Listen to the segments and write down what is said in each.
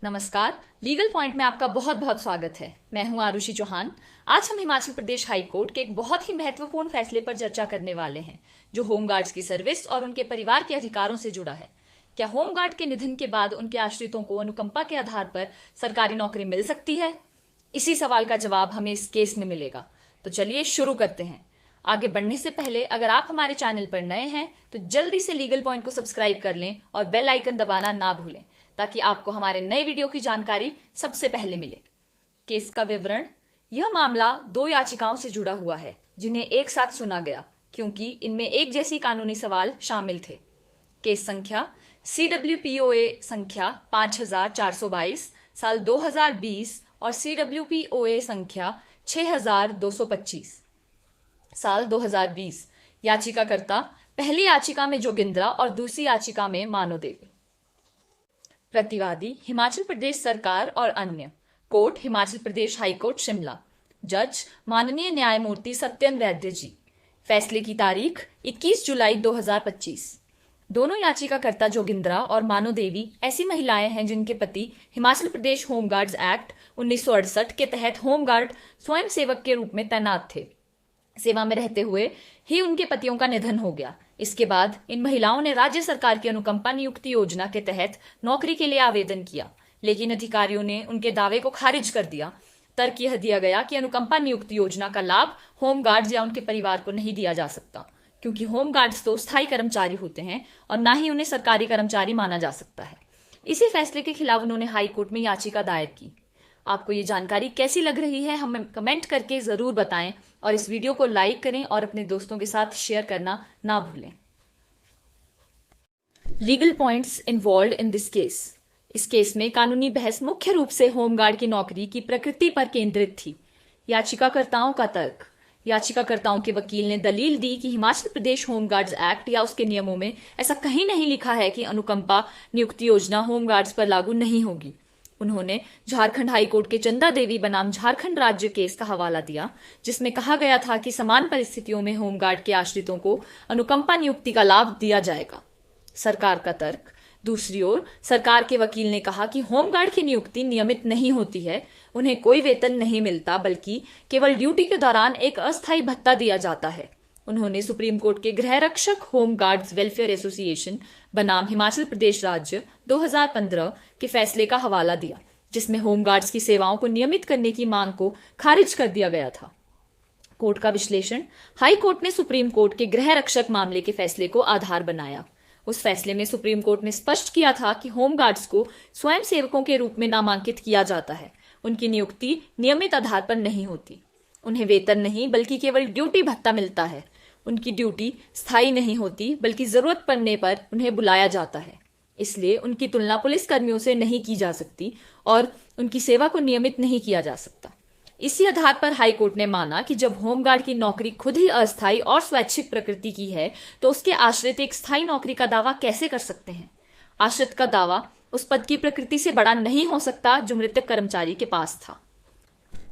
नमस्कार, legal point में आपका बहुत बहुत स्वागत है। मैं हूं आरुषि चौहान। आज हम हिमाचल प्रदेश हाई कोर्ट के एक बहुत ही महत्वपूर्ण फैसले पर चर्चा करने वाले हैं, जो होमगार्ड्स की सर्विस और उनके परिवार के अधिकारों से जुड़ा है। क्या होमगार्ड के निधन के बाद उनके आश्रितों को अनुकंपा के आधार पर सरकारी नौकरी मिल सकती है? इसी सवाल का जवाब हमें इस केस में मिलेगा। तो चलिए शुरू करते हैं। आगे बढ़ने से पहले अगर आप हमारे चैनल पर नए हैं तो जल्दी से लीगल पॉइंट को सब्सक्राइब कर लें और बेल आइकन दबाना ना भूलें, ताकि आपको हमारे नए वीडियो की जानकारी सबसे पहले मिले। केस का विवरण। यह मामला 2 याचिकाओं से जुड़ा हुआ है, जिन्हें एक साथ सुना गया क्योंकि इनमें एक जैसी कानूनी सवाल शामिल थे। केस संख्या CWPOA संख्या 5422 साल 2020 और CWPOA संख्या 6225 साल 2020। याचिकाकर्ता पहली याचिका में जोगिंद्रा और दूसरी याचिका में मानोदेवी। प्रतिवादी हिमाचल प्रदेश सरकार और अन्य। Court Himachal Pradesh high court Shimla. जज माननीय न्यायमूर्ति सत्यन वैद्य जी। फैसले की तारीख 21 जुलाई 2025। दोनों याचिकाकर्ता जोगिंद्रा और मानोदेवी ऐसी महिलाएं हैं जिनके पति हिमाचल प्रदेश होमगार्ड्स एक्ट 1968 के तहत होमगार्ड स्वयं सेवक के रूप में तैनात थे। सेवा में रहते हुए ही उनके पतियों का निधन हो गया। इसके बाद इन महिलाओं ने राज्य सरकार की अनुकंपा नियुक्ति योजना के तहत नौकरी के लिए आवेदन किया, लेकिन अधिकारियों ने उनके दावे को खारिज कर दिया। तर्क यह दिया गया कि अनुकंपा नियुक्ति योजना का लाभ होमगार्ड्स या उनके परिवार को नहीं दिया जा सकता, क्योंकि होमगार्ड्स तो स्थायी कर्मचारी होते हैं और ना ही उन्हें सरकारी कर्मचारी माना जा सकता है। इसी फैसले के खिलाफ उन्होंने हाई कोर्ट में याचिका दायर की। आपको ये जानकारी कैसी लग रही है हमें कमेंट करके ज़रूर बताएं और इस वीडियो को लाइक करें और अपने दोस्तों के साथ शेयर करना ना भूलें। Legal points involved in this case. इस केस में कानूनी बहस मुख्य रूप से होमगार्ड की नौकरी की प्रकृति पर केंद्रित थी। याचिकाकर्ताओं का तर्क। याचिकाकर्ताओं के वकील ने दलील दी कि हिमाचल प्रदेश होमगार्ड्स एक्ट या उसके नियमों में ऐसा कहीं नहीं लिखा है कि अनुकंपा नियुक्ति योजना होमगार्ड्स पर लागू नहीं होगी। उन्होंने झारखंड हाई कोर्ट के चंदा देवी बनाम झारखंड राज्य केस का हवाला दिया, जिसमें कहा गया था कि समान परिस्थितियों में होमगार्ड के आश्रितों को अनुकंपा नियुक्ति का लाभ दिया जाएगा। सरकार का तर्क। दूसरी ओर सरकार के वकील ने कहा कि होमगार्ड की नियुक्ति नियमित नहीं होती है, उन्हें कोई वेतन नहीं मिलता, बल्कि केवल ड्यूटी के दौरान एक अस्थायी भत्ता दिया जाता है। उन्होंने सुप्रीम कोर्ट के गृह रक्षक होमगार्ड्स वेलफेयर एसोसिएशन बनाम हिमाचल प्रदेश राज्य 2015 के फैसले का हवाला दिया, जिसमें होमगार्ड्स की सेवाओं को नियमित करने की मांग को खारिज कर दिया गया था। कोर्ट का विश्लेषण। हाई कोर्ट ने सुप्रीम कोर्ट के गृह रक्षक मामले के फैसले को आधार बनाया। उस फैसले में सुप्रीम कोर्ट ने स्पष्ट किया था कि होमगार्ड्स को स्वयं सेवकों के रूप में नामांकित किया जाता है। उनकी नियुक्ति नियमित आधार पर नहीं होती। उन्हें वेतन नहीं बल्कि केवल ड्यूटी भत्ता मिलता है। उनकी ड्यूटी स्थायी नहीं होती, बल्कि जरूरत पड़ने पर उन्हें बुलाया जाता है। इसलिए उनकी तुलना पुलिस कर्मियों से नहीं की जा सकती और उनकी सेवा को नियमित नहीं किया जा सकता। इसी आधार पर हाई कोर्ट ने माना कि जब होमगार्ड की नौकरी खुद ही अस्थायी और स्वैच्छिक प्रकृति की है, तो उसके आश्रित एक स्थायी नौकरी का दावा कैसे कर सकते हैं? आश्रित का दावा उस पद की प्रकृति से बड़ा नहीं हो सकता जो मृतक कर्मचारी के पास था।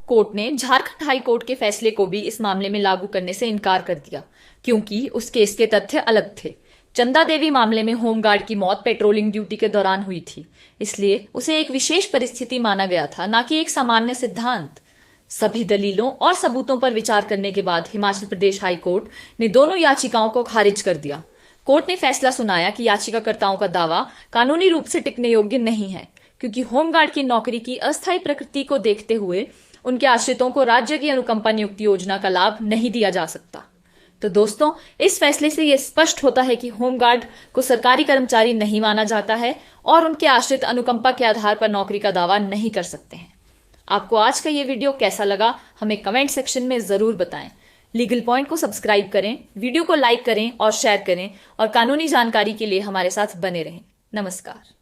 कोर्ट ने झारखंड हाई कोर्ट के फैसले को भी इस मामले में लागू करने से इनकार कर दिया, क्योंकि उस केस के तथ्य अलग थे। चंदा देवी मामले में होमगार्ड की मौत पेट्रोलिंग ड्यूटी के दौरान हुई थी, इसलिए उसे एक विशेष परिस्थिति माना गया था, न कि एक सामान्य सिद्धांत। सभी दलीलों और सबूतों पर विचार करने के बाद हिमाचल प्रदेश हाई कोर्ट ने दोनों याचिकाओं को खारिज कर दिया। कोर्ट ने फैसला सुनाया कि याचिकाकर्ताओं का दावा कानूनी रूप से टिकने योग्य नहीं है, क्योंकि होमगार्ड की नौकरी की अस्थायी प्रकृति को देखते हुए उनके आश्रितों को राज्य की अनुकंपा नियुक्ति योजना का लाभ नहीं दिया जा सकता। तो दोस्तों, इस फैसले से यह स्पष्ट होता है कि होमगार्ड को सरकारी कर्मचारी नहीं माना जाता है और उनके आश्रित अनुकंपा के आधार पर नौकरी का दावा नहीं कर सकते हैं। आपको आज का ये वीडियो कैसा लगा हमें कमेंट सेक्शन में जरूर बताएं। लीगल पॉइंट को सब्सक्राइब करें, वीडियो को लाइक करें और शेयर करें, और कानूनी जानकारी के लिए हमारे साथ बने रहें। नमस्कार।